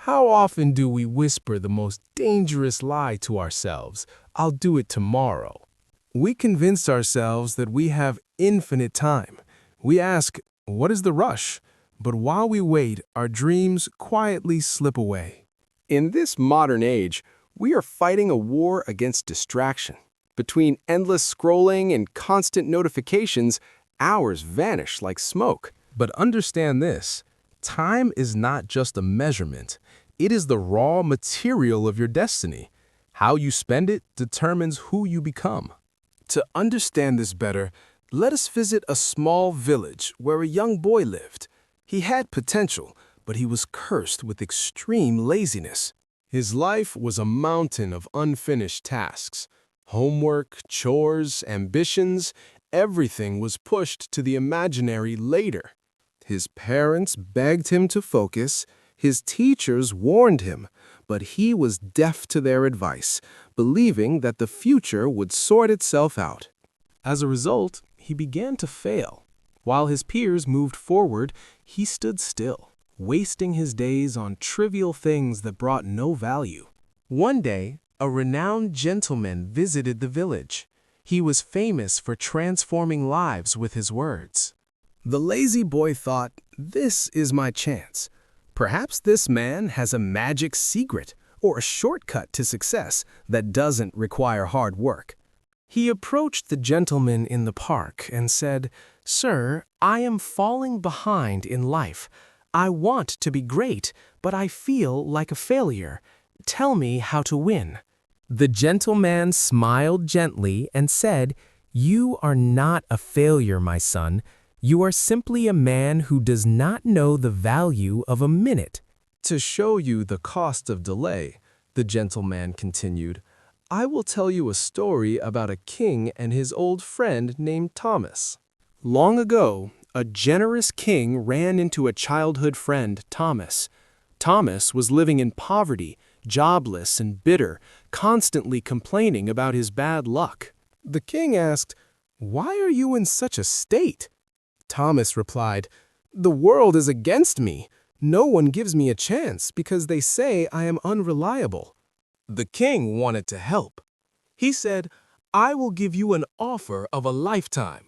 How often do we whisper the most dangerous lie to ourselves? I'll do it tomorrow. We convince ourselves that we have infinite time. We ask, what is the rush? But while we wait, our dreams quietly slip away. In this modern age, we are fighting a war against distraction. Between endless scrolling and constant notifications, hours vanish like smoke. But understand this, time is not just a measurement. It is the raw material of your destiny. How you spend it determines who you become. To understand this better, let us visit a small village where a young boy lived. He had potential, but he was cursed with extreme laziness. His life was a mountain of unfinished tasks. Homework, chores, ambitions, everything was pushed to the imaginary later. His parents begged him to focus, his teachers warned him, but he was deaf to their advice, believing that the future would sort itself out. As a result, he began to fail. While his peers moved forward, he stood still, wasting his days on trivial things that brought no value. One day, a renowned gentleman visited the village. He was famous for transforming lives with his words. The lazy boy thought, this is my chance. Perhaps this man has a magic secret or a shortcut to success that doesn't require hard work. He approached the gentleman in the park and said, Sir, I am falling behind in life. I want to be great, but I feel like a failure. Tell me how to win. The gentleman smiled gently and said, You are not a failure, my son. You are simply a man who does not know the value of a minute. To show you the cost of delay, the gentleman continued, I will tell you a story about a king and his old friend named Thomas. Long ago, a generous king ran into a childhood friend, Thomas. Thomas was living in poverty, jobless and bitter, constantly complaining about his bad luck. The king asked, Why are you in such a state? Thomas replied, The world is against me. No one gives me a chance because they say I am unreliable. The king wanted to help. He said, I will give you an offer of a lifetime.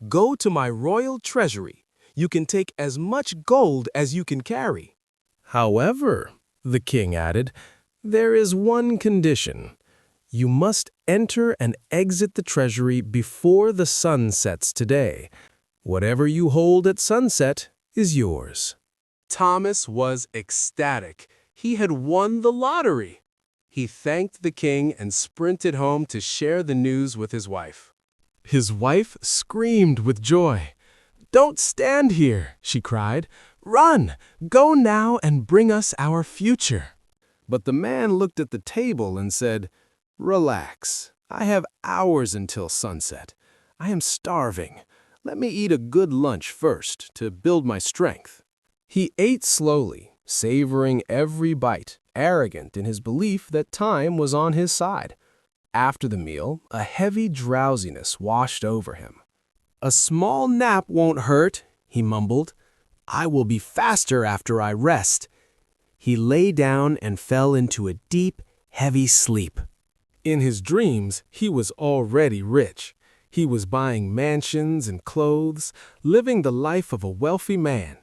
Go to my royal treasury. You can take as much gold as you can carry. However, the king added, there is one condition. You must enter and exit the treasury before the sun sets today. Whatever you hold at sunset is yours. Thomas was ecstatic. He had won the lottery. He thanked the king and sprinted home to share the news with his wife. His wife screamed with joy. Don't stand here, she cried. Run! Go now and bring us our future. But the man looked at the table and said, Relax. I have hours until sunset. I am starving. Let me eat a good lunch first to build my strength. He ate slowly, savoring every bite, arrogant in his belief that time was on his side. After the meal, a heavy drowsiness washed over him. A small nap won't hurt, he mumbled. I will be faster after I rest. He lay down and fell into a deep, heavy sleep. In his dreams, he was already rich. He was buying mansions and clothes, living the life of a wealthy man,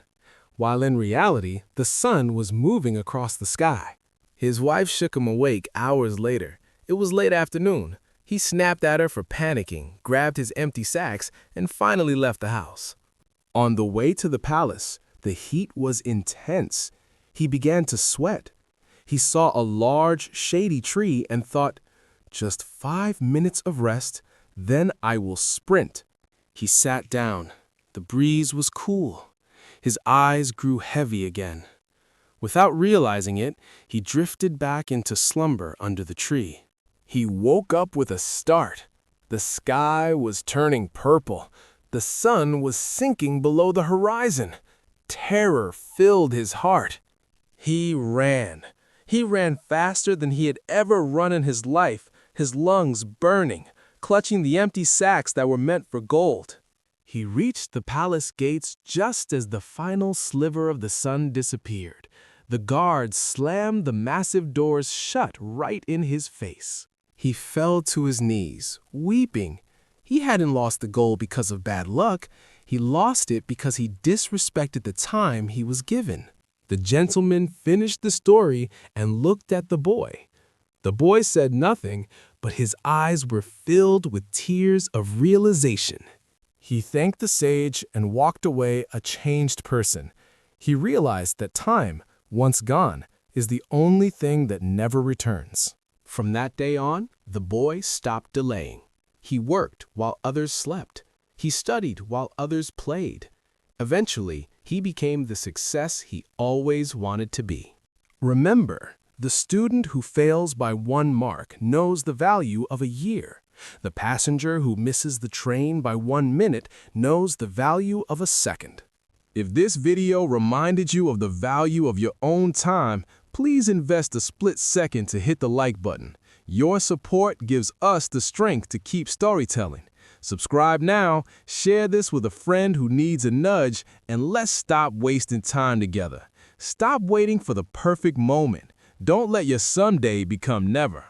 while in reality, the sun was moving across the sky. His wife shook him awake hours later. It was late afternoon. He snapped at her for panicking, grabbed his empty sacks, and finally left the house. On the way to the palace, the heat was intense. He began to sweat. He saw a large, shady tree and thought, just 5 minutes of rest, then I will sprint. He sat down. The breeze was cool. His eyes grew heavy again. Without realizing it, he drifted back into slumber under the tree. He woke up with a start. The sky was turning purple. The sun was sinking below the horizon. Terror filled his heart. He ran. He ran faster than he had ever run in his life, his lungs burning, clutching the empty sacks that were meant for gold. He reached the palace gates just as the final sliver of the sun disappeared. The guard slammed the massive doors shut right in his face. He fell to his knees, weeping. He hadn't lost the gold because of bad luck. He lost it because he disrespected the time he was given. The gentleman finished the story and looked at the boy. The boy said nothing, but his eyes were filled with tears of realization. He thanked the sage and walked away a changed person. He realized that time, once gone, is the only thing that never returns. From that day on, the boy stopped delaying. He worked while others slept. He studied while others played. Eventually, he became the success he always wanted to be. Remember, the student who fails by 1 mark knows the value of a year. The passenger who misses the train by 1 minute knows the value of a second. If this video reminded you of the value of your own time, please invest a split second to hit the like button. Your support gives us the strength to keep storytelling. Subscribe now, share this with a friend who needs a nudge, and let's stop wasting time together. Stop waiting for the perfect moment. Don't let your someday become never.